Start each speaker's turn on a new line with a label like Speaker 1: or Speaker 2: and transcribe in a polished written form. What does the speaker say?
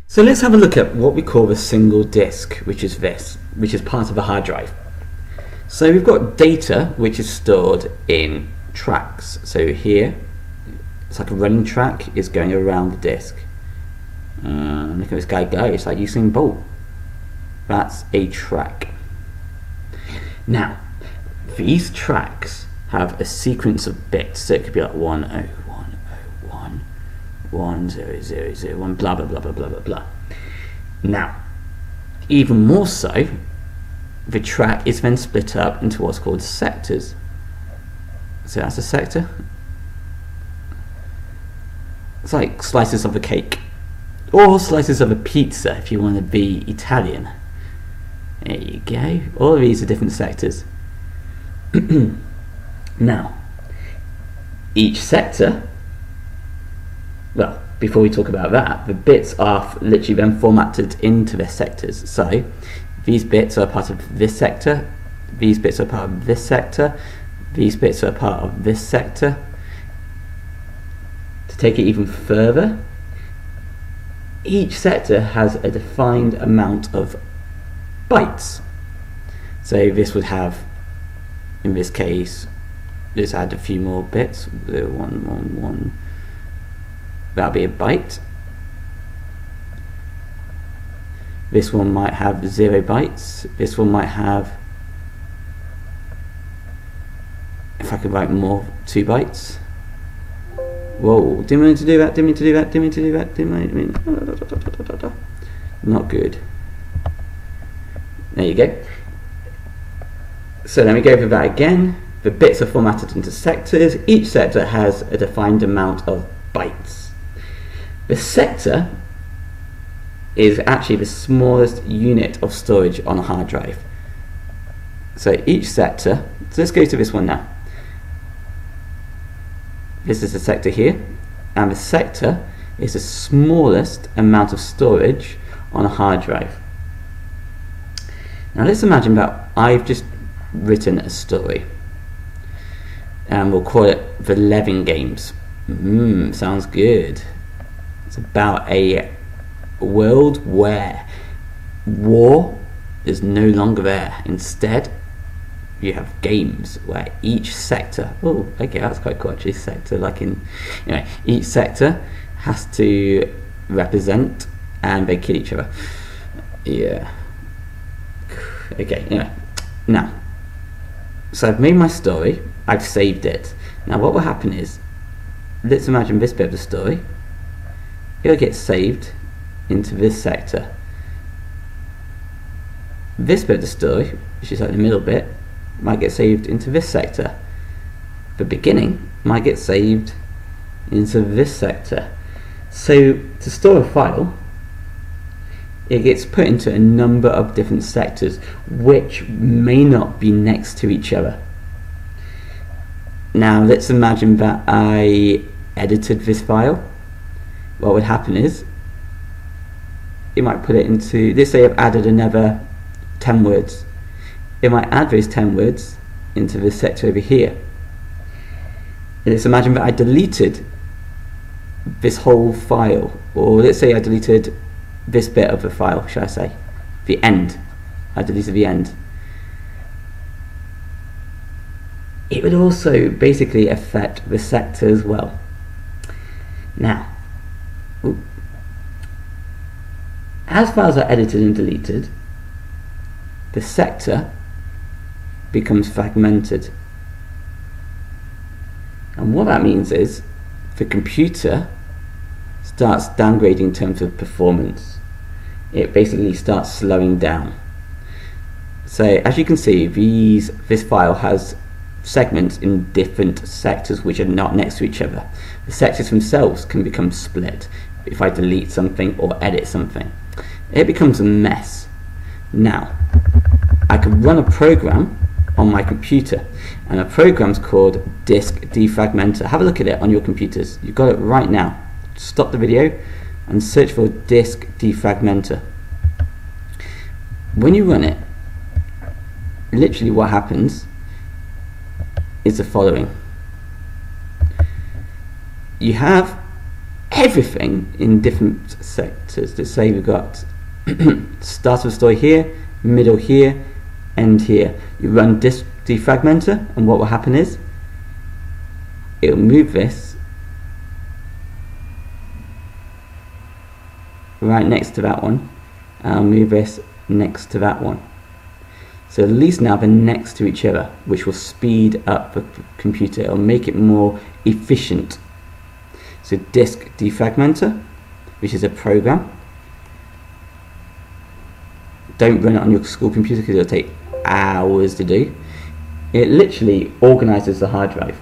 Speaker 1: So let's have a look at what we call the single disk, which is part of a hard drive. So we've got data which is stored in tracks. So here, it's like a running track is going around the disk. Look at this guy go, it's like Usain Bolt. That's a track. Now, these tracks have a sequence of bits, so it could be like 101011 100001, blah blah blah blah blah blah blah. Now, even more so, the track is then split up into what's called sectors. So that's a sector. It's like slices of a cake, or slices of a pizza if you want to be Italian. There you go. All of these are different sectors. Now, each sector, well, before we talk about that, the bits are literally then formatted into their sectors. So these bits are part of this sector, these bits are part of this sector, these bits are part of this sector. To take it even further, each sector has a defined amount of bytes. So this would have, in this case, let's add a few more bits. 111. That'll be a byte. This one might have 0 bytes. This one might have, if I could write more, 2 bytes. Whoa, didn't mean to do that, didn't mean to do that, didn't mean to do that, didn't mean. Not good. There you go. So let me go over that again. The bits are formatted into sectors. Each sector has a defined amount of bytes. The sector is actually the smallest unit of storage on a hard drive. So each sector, so let's go to this one now. This is the sector here, and the sector is the smallest amount of storage on a hard drive. Now let's imagine that I've just written a story, and we'll call it The Levin Games. Sounds good. It's about a world where war is no longer there. Instead, you have games where each sector, oh, okay, that's quite cool actually, sector, like in, anyway, each sector has to represent, and they kill each other. Yeah. Okay, anyway, now, so I've made my story, I've saved it. Now what will happen is, let's imagine this bit of the story, it'll get saved into this sector. This bit of the story, which is like the middle bit, might get saved into this sector. The beginning might get saved into this sector. So to store a file, it gets put into a number of different sectors which may not be next to each other. Now let's imagine that I edited this file. What would happen is, it might put it into, let's say I've added another 10 words. It might add those 10 words into this sector over here. And let's imagine that I deleted this whole file, or let's say I deleted this bit of the file, shall I say, the end. I deleted the end. It would also basically affect the sector as well. Now, as files are edited and deleted, the sector becomes fragmented. And what that means is the computer starts downgrading in terms of performance. It basically starts slowing down. So as you can see, this file has segments in different sectors which are not next to each other. The sectors themselves can become split if I delete something or edit something. It becomes a mess. Now, I can run a program on my computer, and the program's called Disk Defragmenter. Have a look at it on your computers. You've got it right now. Stop the video and search for Disk Defragmenter. When you run it, literally what happens is the following. You have everything in different sectors. Let's say we've got start of the story here, middle here, end here. You run disk defragmenter, and what will happen is it'll move this right next to that one, and I'll move this next to that one. So at least now they're next to each other, which will speed up the computer. It'll make it more efficient. So disk defragmenter, which is a program. Don't run it on your school computer because it'll take hours to do. It literally organizes the hard drive.